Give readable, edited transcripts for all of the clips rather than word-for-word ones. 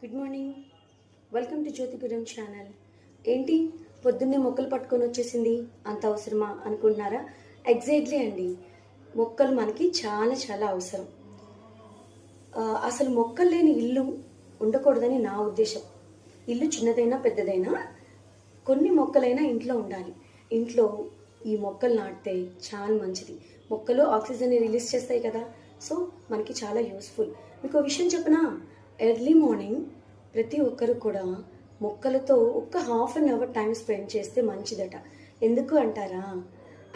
Good morning, welcome to Jyothipuram channel. ఏంటి పొద్దున్నే మొక్కలు పట్టుకొని వచ్చేసింది, అంత అవసరమా అనుకుంటున్నారా? ఎగ్జాక్ట్లీ అండి, మొక్కలు మనకి చాలా చాలా అవసరం. అసలు మొక్కలు లేని ఇల్లు ఉండకూడదని నా ఉద్దేశం. ఇల్లు చిన్నదైనా పెద్దదైనా కొన్ని మొక్కలైనా ఇంట్లో ఉండాలి. ఇంట్లో ఈ మొక్కలు నాటితే చాలా మంచిది. మొక్కలు ఆక్సిజన్ని రిలీజ్ చేస్తాయి కదా, సో మనకి చాలా యూస్ఫుల్. మీకు విషయం చెప్పనా, ఎర్లీ మార్నింగ్ ప్రతి ఒక్కరు కూడా మొక్కలతో ఒక half an hour time spend చేస్తే మంచిదట. ఎందుకు అంటారా?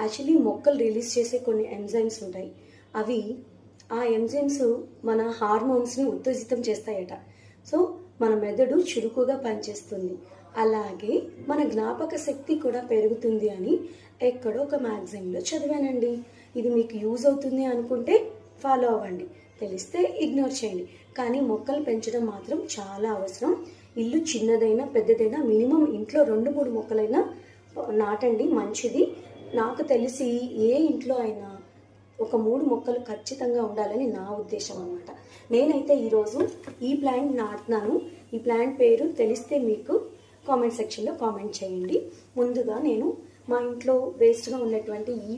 యాక్చువల్లీ మొక్కలు రిలీజ్ చేసే కొన్ని ఎంజైమ్స్ ఉంటాయి. అవి ఆ ఎంజైమ్స్ మన హార్మోన్స్ని ఉత్తేజితం చేస్తాయట. సో మన మెదడు చురుకుగా పనిచేస్తుంది, అలాగే మన జ్ఞాపక శక్తి కూడా పెరుగుతుంది అని ఎక్కడో ఒక మ్యాగజైన్లో చదివానండి. ఇది మీకు యూజ్ అవుతుంది అనుకుంటే ఫాలో అవ్వండి, తెలిస్తే ఇగ్నోర్ చేయండి. కానీ మొక్కలు పెంచడం మాత్రం చాలా అవసరం. ఇల్లు చిన్నదైనా పెద్దదైనా మినిమం ఇంట్లో 2-3 మొక్కలైనా నాటండి, మంచిది. నాకు తెలిసి ఏ ఇంట్లో అయినా ఒక 3 మొక్కలు ఖచ్చితంగా ఉండాలని నా ఉద్దేశం అన్నమాట. నేనైతే ఈరోజు ఈ ప్లాంట్ నాటున్నాను. ఈ ప్లాంట్ పేరు తెలిస్తే మీకు కామెంట్ సెక్షన్లో కామెంట్ చేయండి. ముందుగా నేను మా ఇంట్లో వేస్ట్గా ఉన్నటువంటి ఈ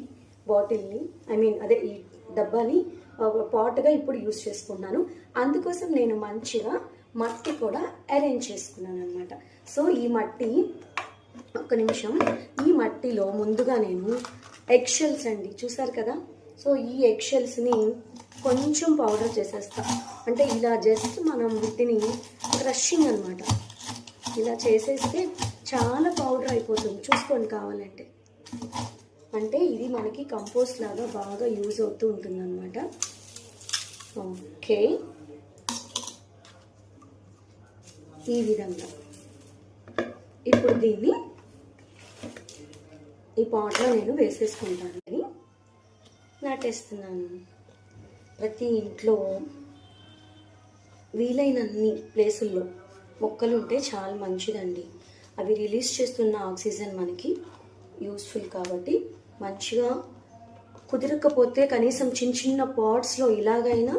బాటిల్ని ఈ డబ్బాని పాట్గా ఇప్పుడు యూజ్ చేసుకున్నాను. అందుకోసం నేను మంచిగా మట్టి కూడా అరేంజ్ చేసుకున్నాను అనమాట. సో ఈ మట్టి, ఒక్క నిమిషం, ఈ మట్టిలో ముందుగా నేను ఎగ్షెల్స్ అండి, చూసారు కదా. సో ఈ ఎగ్షెల్స్ని కొంచెం పౌడర్ చేసేస్తా. అంటే ఇలా జస్ట్ మనం వీటిని క్రషింగ్ అనమాట, ఇలా చేసేస్తే చాలా పౌడర్ అయిపోతుంది. చూసుకోండి కావాలంటే. అంటే ఇది మనకి కంపోస్ట్ లాగా బాగా యూజ్ అవుతూ ఉంటుంది అనమాట. ఓకే, ఈ విధంగా ఇప్పుడు దీన్ని ఈ పాట్లో నేను వేసేసుకుంటాను, నాటేస్తున్నాను. ప్రతి ఇంట్లో వీలైనన్ని ప్లేసుల్లో మొక్కలు ఉంటే చాలా మంచిదండి. అవి రిలీజ్ చేస్తున్న ఆక్సిజన్ మనకి యూస్ఫుల్ కాబట్టి మంచిగా, కుదరకపోతే కనీసం చిన్న చిన్న పాట్స్లో ఇలాగైనా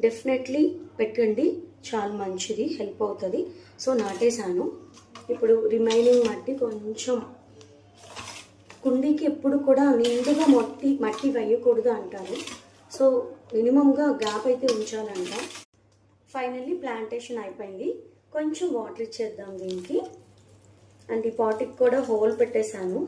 డెఫినెట్లీ పెట్టండి, చాలా మంచిది, హెల్ప్ అవుతుంది. సో నాటేశాను. ఇప్పుడు రిమైనింగ్ మట్టి కొంచెం, కుండీకి ఎప్పుడు కూడా నిండుగా మట్టి వేయకూడదు అంటారు. సో మినిమంగా గ్యాప్ అయితే ఉంచాలంట. ఫైనల్లీ ప్లాంటేషన్ అయిపోయింది. కొంచెం వాటర్ ఇచ్చేద్దాం దీనికి. అండ్ ఈ పాటికి కూడా హోల్ పెట్టేశాను.